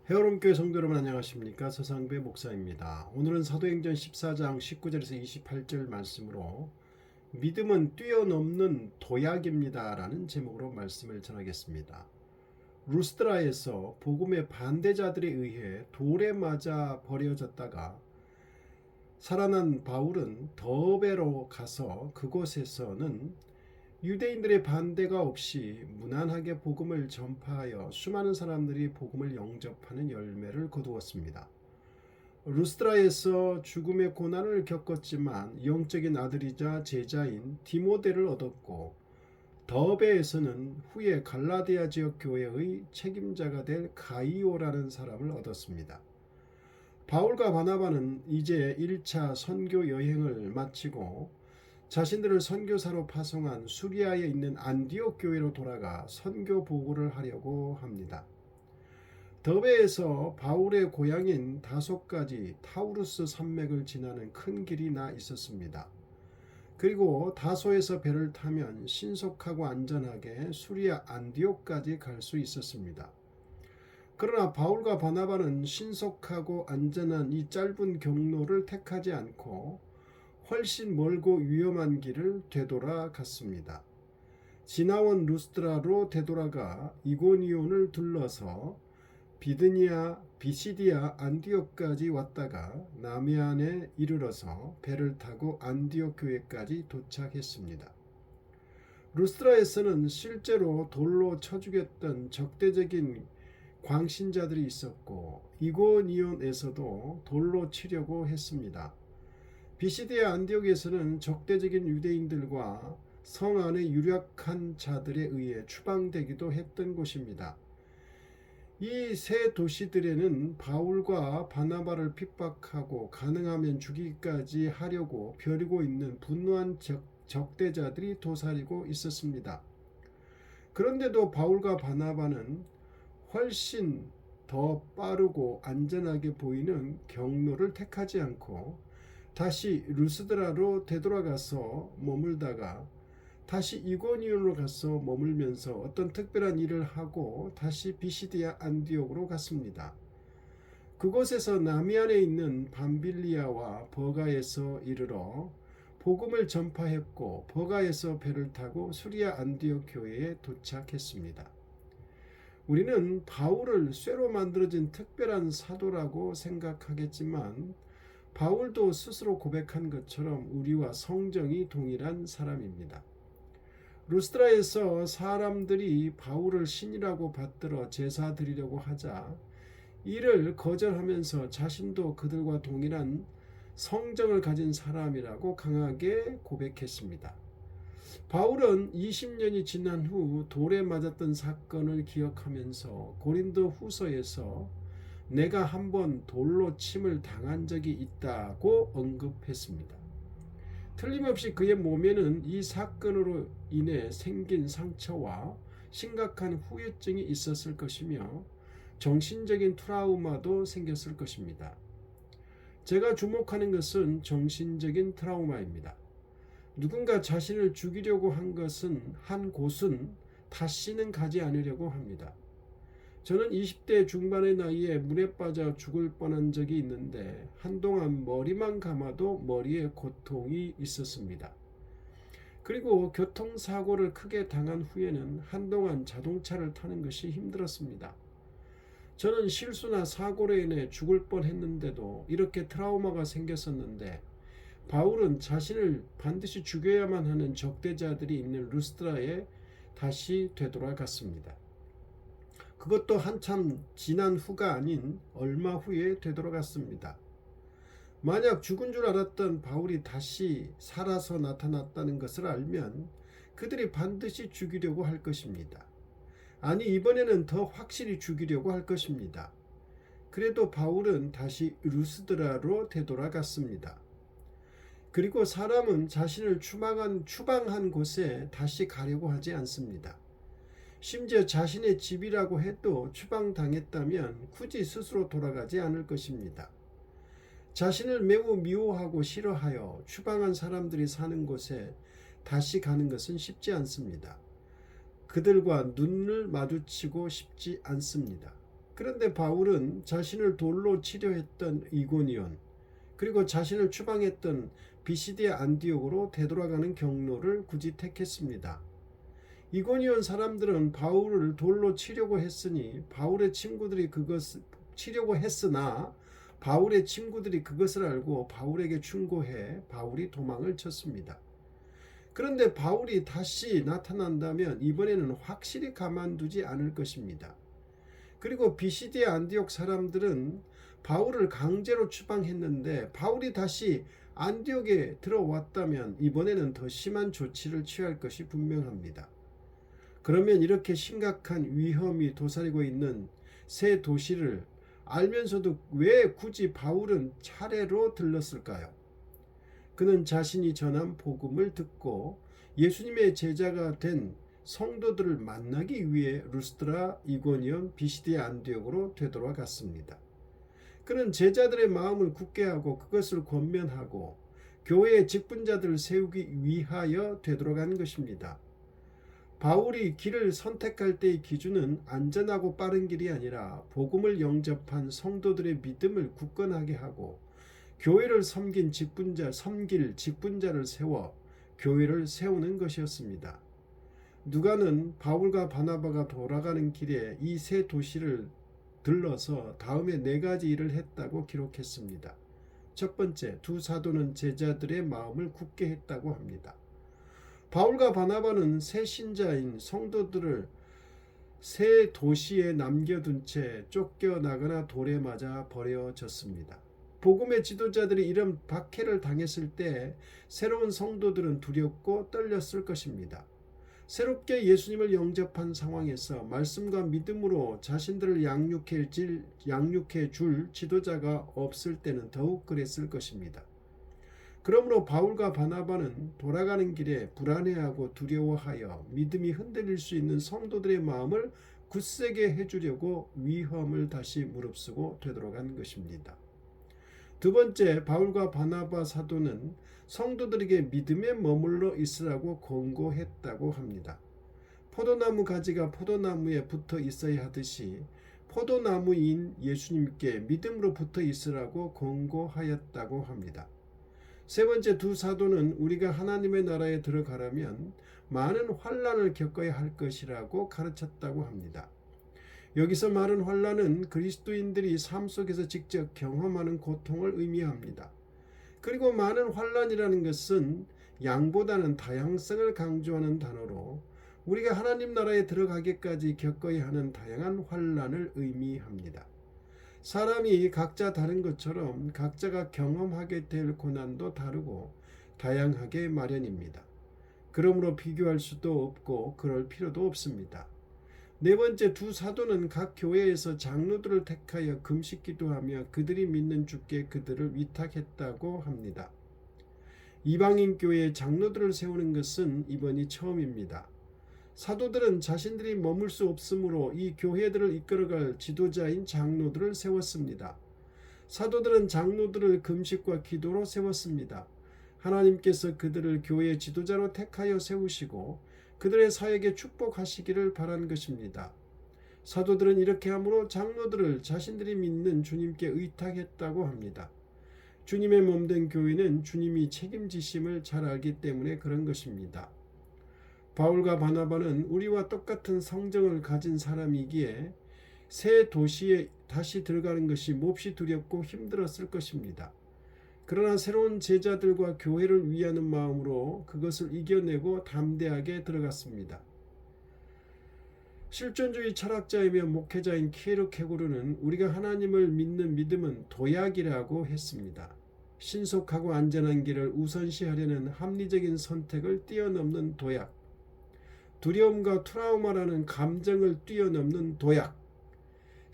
헤어롬교회 성도 여러분 안녕하십니까? 서상배 목사입니다. 오늘은 사도행전 14장 19절에서 28절 말씀으로 믿음은 뛰어넘는 도약입니다 라는 제목으로 말씀을 전하겠습니다. 루스드라에서 복음의 반대자들에 의해 돌에 맞아 버려졌다가 살아난 바울은 더베로 가서 그곳에서는 유대인들의 반대가 없이 무난하게 복음을 전파하여 수많은 사람들이 복음을 영접하는 열매를 거두었습니다. 루스드라에서 죽음의 고난을 겪었지만 영적인 아들이자 제자인 디모데를 얻었고, 더베에서는 후에 갈라디아 지역 교회의 책임자가 될 가이오라는 사람을 얻었습니다. 바울과 바나바는 이제 1차 선교 여행을 마치고 자신들을 선교사로 파송한 수리아에 있는 안디옥 교회로 돌아가 선교 보고를 하려고 합니다. 더베에서 바울의 고향인 다소까지 타우루스 산맥을 지나는 큰 길이 나 있었습니다. 그리고 다소에서 배를 타면 신속하고 안전하게 수리아 안디옥까지 갈 수 있었습니다. 그러나 바울과 바나바는 신속하고 안전한 이 짧은 경로를 택하지 않고 훨씬 멀고 위험한 길을 되돌아갔습니다. 지나온 루스드라로 되돌아가 이고니온을 둘러서 비시디아 안디옥까지 왔다가 남해안에 이르러서 배를 타고 안디옥 교회까지 도착했습니다. 루스드라에서는 실제로 돌로 쳐 죽였던 적대적인 광신자들이 있었고, 이고니온에서도 돌로 치려고 했습니다. 비시디아 안디옥에서는 적대적인 유대인들과 성 안의 유력한 자들에 의해 추방되기도 했던 곳입니다. 이 세 도시들에는 바울과 바나바를 핍박하고 가능하면 죽이기까지 하려고 벼리고 있는 분노한 적대자들이 도사리고 있었습니다. 그런데도 바울과 바나바는 훨씬 더 빠르고 안전하게 보이는 경로를 택하지 않고 다시 루스드라로 되돌아가서 머물다가 다시 이고니온으로 가서 머물면서 어떤 특별한 일을 하고 다시 비시디아 안디옥으로 갔습니다. 그곳에서 남해안에 있는 밤빌리아와 버가에서 이르러 복음을 전파했고, 버가에서 배를 타고 수리아 안디옥 교회에 도착했습니다. 우리는 바울을 쇠로 만들어진 특별한 사도라고 생각하겠지만, 바울도 스스로 고백한 것처럼 우리와 성정이 동일한 사람입니다. 루스드라에서 사람들이 바울을 신이라고 받들어 제사 드리려고 하자 이를 거절하면서 자신도 그들과 동일한 성정을 가진 사람이라고 강하게 고백했습니다. 바울은 20년이 지난 후 돌에 맞았던 사건을 기억하면서 고린도 후서에서 내가 한번 돌로 침을 당한 적이 있다고 언급했습니다. 틀림없이 그의 몸에는 이 사건으로 인해 생긴 상처와 심각한 후유증이 있었을 것이며 정신적인 트라우마도 생겼을 것입니다. 제가 주목하는 것은 정신적인 트라우마입니다. 누군가 자신을 죽이려고 한 곳은 다시는 가지 않으려고 합니다. 저는 20대 중반의 나이에 물에 빠져 죽을 뻔한 적이 있는데 한동안 머리만 감아도 머리에 고통이 있었습니다. 그리고 교통사고를 크게 당한 후에는 한동안 자동차를 타는 것이 힘들었습니다. 저는 실수나 사고로 인해 죽을 뻔했는데도 이렇게 트라우마가 생겼었는데, 바울은 자신을 반드시 죽여야만 하는 적대자들이 있는 루스드라에 다시 되돌아갔습니다. 그것도 한참 지난 후가 아닌 얼마 후에 되돌아갔습니다. 만약 죽은 줄 알았던 바울이 다시 살아서 나타났다는 것을 알면 그들이 반드시 죽이려고 할 것입니다. 아니, 이번에는 더 확실히 죽이려고 할 것입니다. 그래도 바울은 다시 루스드라로 되돌아갔습니다. 그리고 사람은 자신을 추방한 곳에 다시 가려고 하지 않습니다. 심지어 자신의 집이라고 해도 추방당했다면 굳이 스스로 돌아가지 않을 것입니다. 자신을 매우 미워하고 싫어하여 추방한 사람들이 사는 곳에 다시 가는 것은 쉽지 않습니다. 그들과 눈을 마주치고 싶지 않습니다. 그런데 바울은 자신을 돌로 치려 했던 이고니온, 그리고 자신을 추방했던 비시디아 안디옥으로 되돌아가는 경로를 굳이 택했습니다. 이고니온 사람들은 바울을 돌로 치려고 했으니 바울의 친구들이 그것을 치려고 했으나 바울의 친구들이 그것을 알고 바울에게 충고해 바울이 도망을 쳤습니다. 그런데 바울이 다시 나타난다면 이번에는 확실히 가만두지 않을 것입니다. 그리고 비시디아 안디옥 사람들은 바울을 강제로 추방했는데 바울이 다시 안디옥에 들어왔다면 이번에는 더 심한 조치를 취할 것이 분명합니다. 그러면 이렇게 심각한 위험이 도사리고 있는 새 도시를 알면서도 왜 굳이 바울은 차례로 들렀을까요? 그는 자신이 전한 복음을 듣고 예수님의 제자가 된 성도들을 만나기 위해 루스드라, 이고니온, 비시디아 안디옥으로 되돌아갔습니다. 그는 제자들의 마음을 굳게 하고 그것을 권면하고 교회의 직분자들을 세우기 위하여 되돌아간 것입니다. 바울이 길을 선택할 때의 기준은 안전하고 빠른 길이 아니라 복음을 영접한 성도들의 믿음을 굳건하게 하고 교회를 섬길 직분자를 세워 교회를 세우는 것이었습니다. 누가는 바울과 바나바가 돌아가는 길에 이 세 도시를 들러서 다음에 4가지 일을 했다고 기록했습니다. 첫 번째, 두 사도는 제자들의 마음을 굳게 했다고 합니다. 바울과 바나바는 새 신자인 성도들을 새 도시에 남겨둔 채 쫓겨나거나 돌에 맞아 버려졌습니다. 복음의 지도자들이 이런 박해를 당했을 때 새로운 성도들은 두렵고 떨렸을 것입니다. 새롭게 예수님을 영접한 상황에서 말씀과 믿음으로 자신들을 양육해 줄 지도자가 없을 때는 더욱 그랬을 것입니다. 그러므로 바울과 바나바는 돌아가는 길에 불안해하고 두려워하여 믿음이 흔들릴 수 있는 성도들의 마음을 굳세게 해주려고 위험을 다시 무릅쓰고 되돌아간 것입니다. 두 번째, 바울과 바나바 사도는 성도들에게 믿음에 머물러 있으라고 권고했다고 합니다. 포도나무 가지가 포도나무에 붙어 있어야 하듯이 포도나무인 예수님께 믿음으로 붙어 있으라고 권고하였다고 합니다. 세 번째, 두 사도는 우리가 하나님의 나라에 들어가려면 많은 환난을 겪어야 할 것이라고 가르쳤다고 합니다. 여기서 말한 환난은 그리스도인들이 삶 속에서 직접 경험하는 고통을 의미합니다. 그리고 많은 환난이라는 것은 양보다는 다양성을 강조하는 단어로 우리가 하나님 나라에 들어가기까지 겪어야 하는 다양한 환난을 의미합니다. 사람이 각자 다른 것처럼 각자가 경험하게 될 고난도 다르고 다양하게 마련입니다. 그러므로 비교할 수도 없고 그럴 필요도 없습니다. 네 번째, 두 사도는 각 교회에서 장로들을 택하여 금식 기도하며 그들이 믿는 주께 그들을 위탁했다고 합니다. 이방인 교회에 장로들을 세우는 것은 이번이 처음입니다. 사도들은 자신들이 머물 수 없으므로 이 교회들을 이끌어갈 지도자인 장로들을 세웠습니다. 사도들은 장로들을 금식과 기도로 세웠습니다. 하나님께서 그들을 교회의 지도자로 택하여 세우시고 그들의 사역에 축복하시기를 바란 것입니다. 사도들은 이렇게 함으로 장로들을 자신들이 믿는 주님께 의탁했다고 합니다. 주님의 몸된 교회는 주님이 책임지심을 잘 알기 때문에 그런 것입니다. 바울과 바나바는 우리와 똑같은 성정을 가진 사람이기에 새 도시에 다시 들어가는 것이 몹시 두렵고 힘들었을 것입니다. 그러나 새로운 제자들과 교회를 위하는 마음으로 그것을 이겨내고 담대하게 들어갔습니다. 실존주의 철학자이며 목회자인 키에르케고르는 우리가 하나님을 믿는 믿음은 도약이라고 했습니다. 신속하고 안전한 길을 우선시하려는 합리적인 선택을 뛰어넘는 도약, 두려움과 트라우마라는 감정을 뛰어넘는 도약,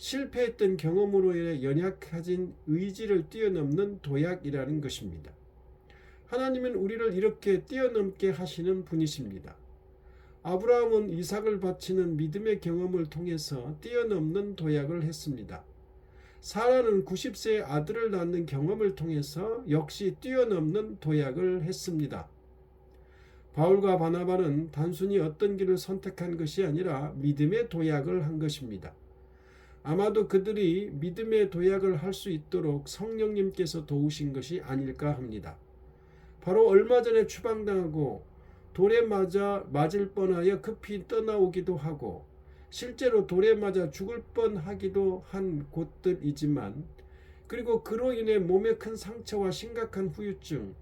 실패했던 경험으로 인해 연약해진 의지를 뛰어넘는 도약이라는 것입니다. 하나님은 우리를 이렇게 뛰어넘게 하시는 분이십니다. 아브라함은 이삭을 바치는 믿음의 경험을 통해서 뛰어넘는 도약을 했습니다. 사라는 90세의 아들을 낳는 경험을 통해서 역시 뛰어넘는 도약을 했습니다. 바울과 바나바는 단순히 어떤 길을 선택한 것이 아니라 믿음의 도약을 한 것입니다. 아마도 그들이 믿음의 도약을 할 수 있도록 성령님께서 도우신 것이 아닐까 합니다. 바로 얼마 전에 추방당하고 돌에 맞을 뻔하여 급히 떠나오기도 하고 실제로 돌에 맞아 죽을 뻔하기도 한 곳들이지만, 그리고 그로 인해 몸에 큰 상처와 심각한 후유증,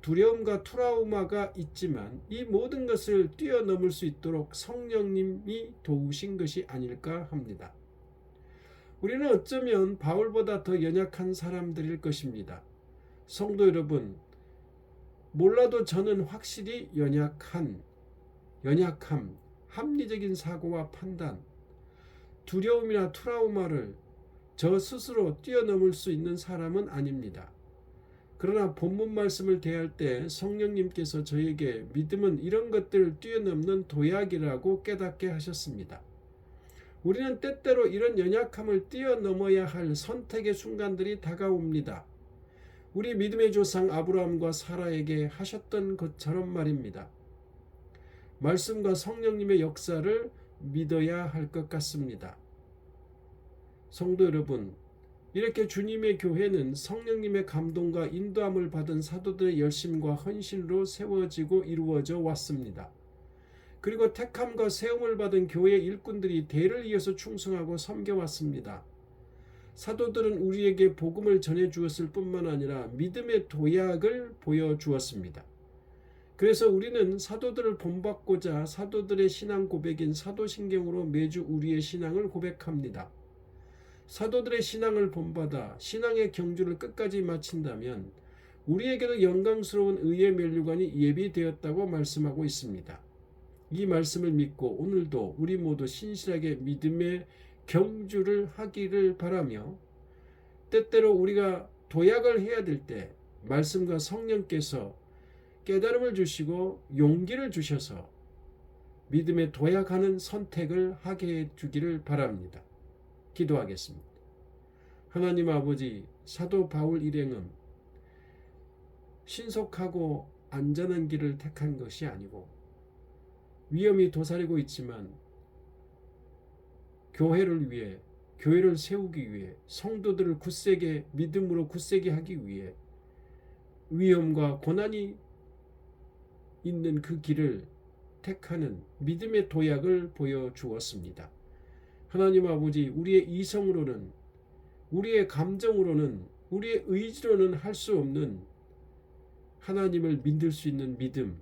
두려움과 트라우마가 있지만 이 모든 것을 뛰어넘을 수 있도록 성령님이 도우신 것이 아닐까 합니다. 우리는 어쩌면 바울보다 더 연약한 사람들일 것입니다. 성도 여러분, 몰라도 저는 확실히 연약함, 합리적인 사고와 판단, 두려움이나 트라우마를 저 스스로 뛰어넘을 수 있는 사람은 아닙니다. 그러나 본문 말씀을 대할 때 성령님께서 저에게 믿음은 이런 것들을 뛰어넘는 도약이라고 깨닫게 하셨습니다. 우리는 때때로 이런 연약함을 뛰어넘어야 할 선택의 순간들이 다가옵니다. 우리 믿음의 조상 아브라함과 사라에게 하셨던 것처럼 말입니다. 말씀과 성령님의 역사를 믿어야 할 것 같습니다. 성도 여러분, 이렇게 주님의 교회는 성령님의 감동과 인도함을 받은 사도들의 열심과 헌신으로 세워지고 이루어져 왔습니다. 그리고 택함과 세움을 받은 교회 일꾼들이 대를 이어서 충성하고 섬겨왔습니다. 사도들은 우리에게 복음을 전해주었을 뿐만 아니라 믿음의 도약을 보여주었습니다. 그래서 우리는 사도들을 본받고자 사도들의 신앙 고백인 사도신경으로 매주 우리의 신앙을 고백합니다. 사도들의 신앙을 본받아 신앙의 경주를 끝까지 마친다면 우리에게도 영광스러운 의의 면류관이 예비되었다고 말씀하고 있습니다. 이 말씀을 믿고 오늘도 우리 모두 신실하게 믿음의 경주를 하기를 바라며, 때때로 우리가 도약을 해야 될 때 말씀과 성령께서 깨달음을 주시고 용기를 주셔서 믿음에 도약하는 선택을 하게 해 주기를 바랍니다. 기도하겠습니다. 하나님 아버지, 사도 바울 일행은 신속하고 안전한 길을 택한 것이 아니고 위험이 도사리고 있지만 교회를 위해, 교회를 세우기 위해, 성도들을 굳세게 믿음으로 굳세게 하기 위해 위험과 고난이 있는 그 길을 택하는 믿음의 도약을 보여주었습니다. 하나님 아버지, 우리의 이성으로는, 우리의 감정으로는, 우리의 의지로는 할 수 없는 하나님을 믿을 수 있는 믿음,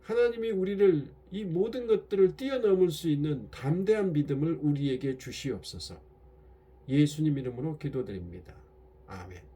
하나님이 우리를 이 모든 것들을 뛰어넘을 수 있는 담대한 믿음을 우리에게 주시옵소서. 예수님 이름으로 기도드립니다. 아멘.